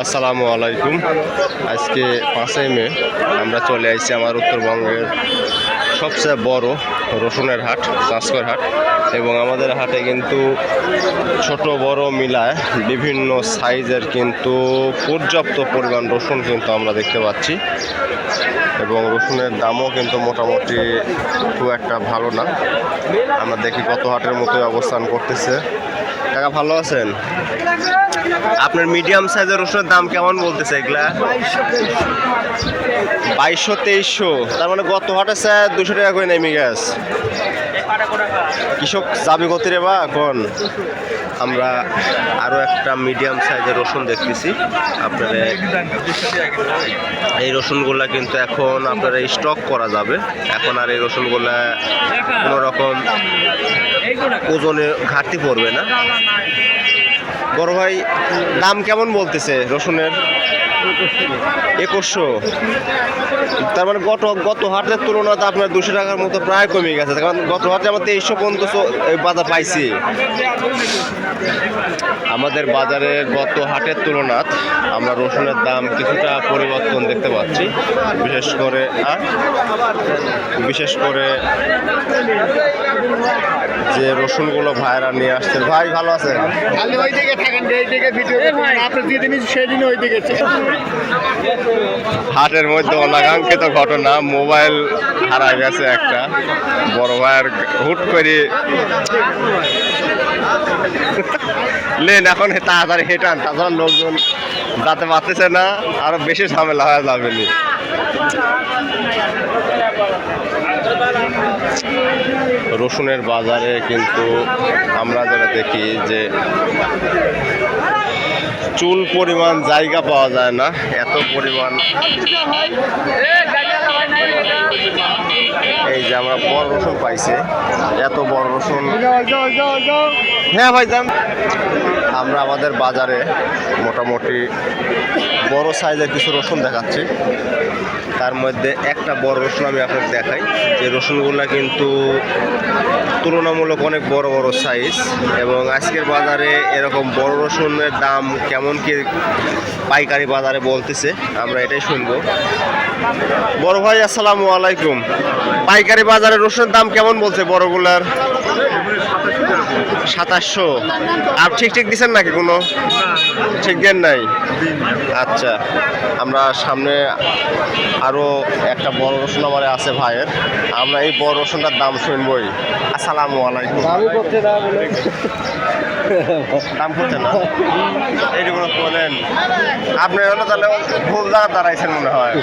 আসসালামু আলাইকুম। আজকে 5ই মে আমরা চলে আসছি আমার উত্তরবঙ্গের সবচেয়ে বড় রসুনের হাট, চাঁচকর হাট। এবং আমাদের হাটে কিন্তু ছোট বড় মিলায় বিভিন্ন সাইজের কিন্তু পর্যাপ্ত পরিমাণ রসুন কিন্তু আমরা দেখতে পাচ্ছি। এবং রসুনের দামও কিন্তু মোটামুটি খুব একটা ভালো না। আমরা দেখি কত হাটের মতোই অবস্থান করতেছে। কাকা ভালো আছেন? আপনার মিডিয়াম সাইজের রসুনের দাম কেমন বলতেছে এগুলা? 2200-2300। তার মানে গত হাটে স্যার 200 টাকা করে নেমে গেছে। কৃষক যাবে গতি রে বা এখন। আমরা আরও একটা মিডিয়াম সাইজের রসুন দেখতেছি। আপনারা এই রসুনগুলা কিন্তু এখন আপনারা স্টক করা যাবে। এখন আর এই রসুনগুলা কোনো রকম ওজনে ঘাটতি পড়বে না। বড় ভাই দাম কেমন বলতেছে রসুনের? 2100। তার মানে গত হাটের তুলনাতে আপনার 200 টাকার মতো প্রায় কমে গেছে। কারণ গত হাটে আমরা 2300 পর্যন্ত বাজার পাইছি। আমাদের বাজারে গত হাটের তুলনায় আমরা রসুনের দাম কিছুটা পরিবর্তন দেখতে পাচ্ছি। বিশেষ করে যে রসুনগুলো ভাইরা নিয়ে আসছে। ভাই ভালো আছেন? হাটের মধ্যে অনাকাঙ্ক্ষিত ঘটনা, মোবাইল হারাই গেছে একটা। বড় ভাইয়ের হুট করে লেন এখন তাড়াতাড়ি হেঁটান, তাছাড়া লোকজন যাতে পারতেছে না, আরো বেশি ঝামেলা হয়ে যাবে। রসুনের বাজারে কিন্তু আমরা যেটা দেখি যে চুল পরিমাণ জায়গা পাওয়া যায় না, এত পরিমাণ। এই যে আমরা বড় রসুন পাইছি, এত বড় রসুন। হ্যাঁ ভাই যান। আমরা আমাদের বাজারে মোটামুটি বড় সাইজের কিছু রসুন দেখাচ্ছি। তার মধ্যে একটা বড় রসুন আমি আপনাকে দেখাই, যে রসুনগুলা কিন্তু তুলনামূলক অনেক বড় বড় সাইজ। এবং আজকের বাজারে এরকম বড় রসুনের দাম কেমন কি পাইকারি বাজারে বলতেছে, আমরা এটাই শুনবো। বড় ভাই আসসালামু আলাইকুম। পাইকারি বাজারে রসুনের দাম কেমন বলছে বড়গুলার? 2700। আর ঠিক দিচ্ছেন নাকি? কোনো ঠিক দেন নাই? আচ্ছা, আমরা সামনে আরো একটা বড় রসুন আমার আছে ভাইয়ের, আমরা এই বড় রসুনটার দাম শুনবই। আসসালামু আলাইকুম। দাম করছে না এইটুকু বলেন আপনি? হলো তাহলে ভুল জায়গা দাঁড়াইছেন মনে হয়।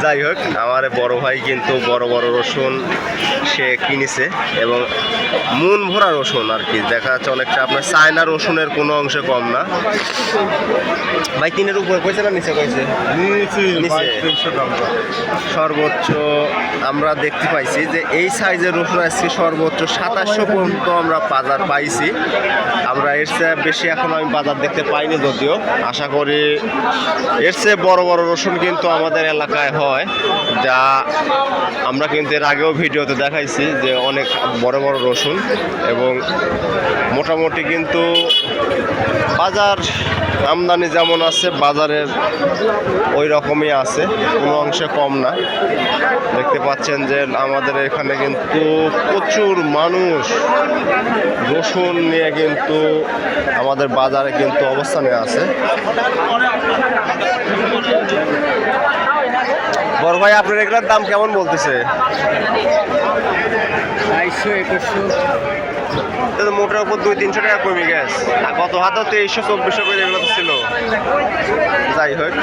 যাই হোক, আমার বড় ভাই কিন্তু বড় বড় রসুন সে কিনেছে এবং মন ভরা রসুন আর কি দেখা যাচ্ছে অনেকটা। আপনার চায়না রসুনের কোনো অংশে কম না। ভাই তিনের উপর কইছে না নিচে কইছে? সর্বোচ্চ আমরা দেখতে পাইছি যে এই সাইজের রসুন আজকে সর্বোচ্চ 2700 পর্যন্ত আমরা বাজার পাইছি। আমরা এর চেয়ে বেশি এখন আমি বাজার দেখতে পাইনি, যদিও আশা করি এর চেয়ে বড় বড় রসুন কিন্তু আমাদের এলাকায় হয়, যা আমরা কিন্তু এর আগেও ভিডিওতে দেখাইছি যে অনেক বড় বড় রসুন। এবং মোটামুটি কিন্তু বাজার আমদানি যেমন আছে বাজারের ওই রকমই আছে, কোনো অংশে কম না। দেখতে পাচ্ছেন যে আমাদের এখানে কিন্তু প্রচুর মানুষ রসুন নিয়ে কিন্তু আমাদের বাজারে কিন্তু অবস্থানে আছে। বড় ভাই আপনার এগুলোর দাম কেমন বলতেছে? 2200-2100। মোটের উপর 200-300 টাকা কমে গেছে। আর গত হাতে 2300-2400 করে এগুলো ছিল। যাই হোক,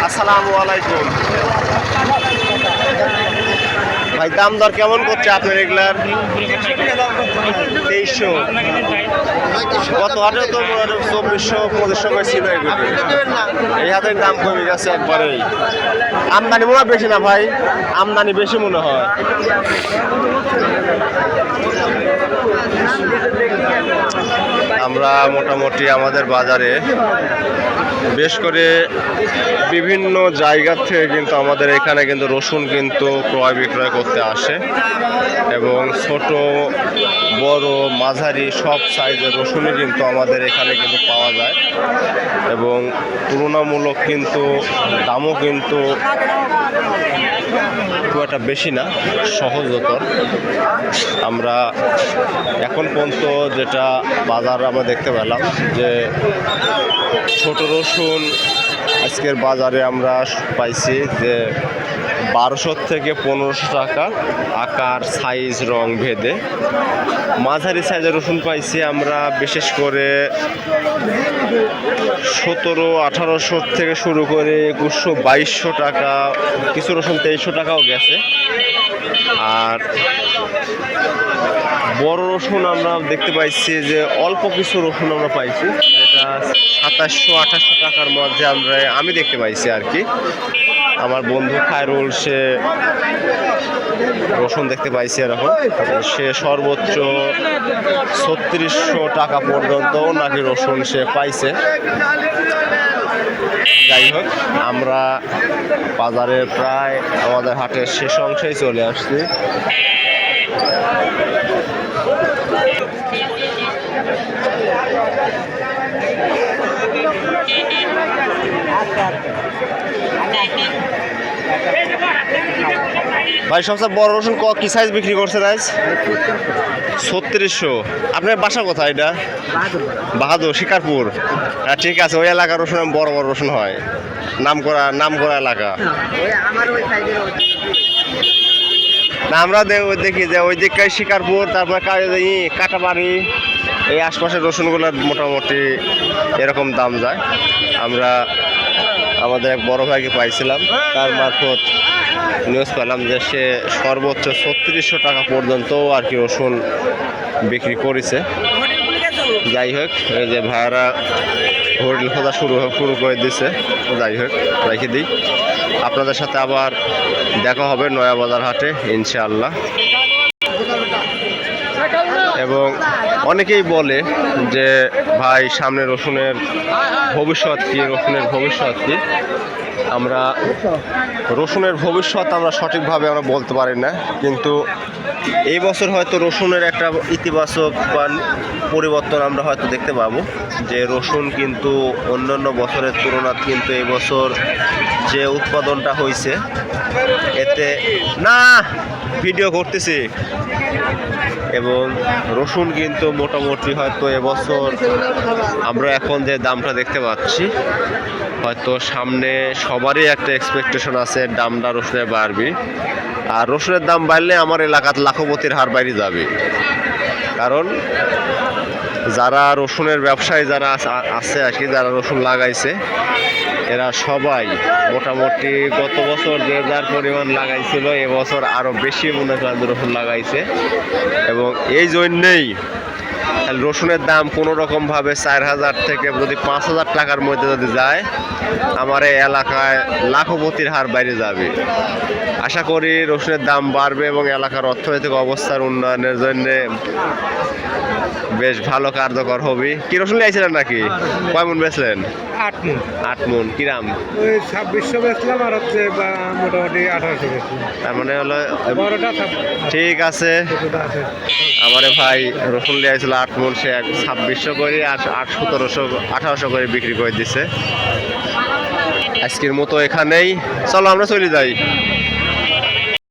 আসসালামু আলাইকুম। ভাই দাম দর কেমন করছে আপনার এগুলার? 2300। গত হাটে তো 2400-2500 করে ছিল এগুলো। এই হাতের দাম কমে গেছে একবারেই। আমদানি মনে হয় বেশি না ভাই? আমদানি বেশি মনে হয়। আমরা মোটামুটি আমাদের বাজারে বেশ করে বিভিন্ন জায়গা থেকে কিন্তু আমাদের এখানে কিন্তু রসুন কিন্তু ক্রয় বিক্রয় করতে আসে এবং ছোট বড় মাঝারি সব সাইজের রসুনই কিন্তু আমাদের এখানে কিন্তু পাওয়া যায় এবং তুলনামূলক কিন্তু দামও কিন্তু খুব একটা বেশি না, সহজতর। আমরা এখন পর্যন্ত যেটা বাজার আমরা দেখতে পেলাম যে ছোট রসুন আজকের বাজারে আমরা পাইছি যে 1200 থেকে 1500 টাকা আকার সাইজ রং ভেদে। মাঝারি সাইজের রসুন পাইছি আমরা বিশেষ করে 1700-1800 থেকে শুরু করে 2100-2200 টাকা, কিছু রসুন 2300 টাকাও গেছে। আর বড় রসুন আমরা দেখতে পাইছি যে অল্প কিছু রসুন আমরা পাইছি যেটা 2700-2800 টাকার মধ্যে আমি দেখতে পাইছি আর কি। আমার বন্ধু খায়রুল সে রসুন দেখতে পাইছি এরকম, সে সর্বোচ্চ 3600 টাকা পর্যন্ত নাকি রসুন সে পাইছে। যাই হোক, আমরা বাজারে প্রায় আমাদের হাটের শেষ অংশেই চলে আসছি। ভাই সবচেয়ে বড় রসুন কি সাইজ বিক্রি করছেন আজ? 3600। আপনার বাসা কোথায়? এটা বাহাদুর, শিকারপুর। ঠিক আছে, ওই এলাকার রসুন বড় বড় রসুন হয়, নাম করা এলাকা। না আমরা দেখি যে ওই দিকটাই শিকারপুর, তারপর কাটাবাড়ি, এই আশপাশের রসুনগুলোর মোটামুটি এরকম দাম যায়। আমরা আমাদের এক বড় ভাইকে পাইছিলাম, তার মারফত নিউজ পেলাম যে সে সর্বোচ্চ 3600 টাকা পর্যন্ত আর কি রসুন বিক্রি করেছে। যাই হোক, এই যে ভাইয়ারা হোটেল খোঁজা শুরু করে দিছে। যাই হোক, রেখে দিই, আপনাদের সাথে আবার দেখা হবে নয়াবাজার হাটে ইনশাআল্লাহ। এবং অনেকেই বলে যে ভাই সামনে রসুনের ভবিষ্যৎ কি, আমরা রসুনের ভবিষ্যৎ আমরা সঠিকভাবে আমরা বলতে পারি না, কিন্তু এই বছর হয়তো রসুনের একটা ইতিবাচক বা পরিবর্তন আমরা হয়তো দেখতে পাবো যে রসুন কিন্তু অন্যান্য বছরের তুলনায় কিন্তু এই বছর যে উৎপাদনটা হয়েছে এতে না ভিডিও করতেছি, এবং রসুন কিন্তু মোটামুটি হয়তো এবছর আমরা এখন যে দামটা দেখতে পাচ্ছি হয়তো সামনে সবারই একটা এক্সপেকটেশন আছে দামটা রসুনের বাড়বে। আর রসুনের দাম বাড়লে আমার এলাকার লাখপতির হার বাইরে যাবে, কারণ যারা রসুনের ব্যবসায়ী যারা আছে আর কি, যারা রসুন লাগাইছে এরা সবাই মোটামুটি গত বছর যে যার পরিমাণ লাগাইছিল এবছর আরও বেশি মনে করেন রসুন লাগাইছে। এবং এই জন্যেই রসুনের দাম কোনো রকমভাবে 4000 থেকে যদি 5000 টাকার মধ্যে যদি যায় আমার এই এলাকায় লাখপতির হার বাইরে যাবে। আশা করি রসুনের দাম বাড়বে এবং এলাকার অর্থনৈতিক অবস্থার উন্নয়নের জন্য বেশ ভালো কার্যকর হবে। কি রসুন লাইছিলেন নাকি? কয় মন বেচলেন? 8 মন। কিরাম? 2600 বেচলাম আর হচ্ছে মোটামুটি 1800 বেচলাম। তার মানে হলো ঠিক আছে। আমার ভাই রসুন লিয়েছিল 8 মন, সে 2600 করে আর 1800 করে বিক্রি করে দিছে। আজকের মতো এখানেই, চলো আমরা চলে যাই।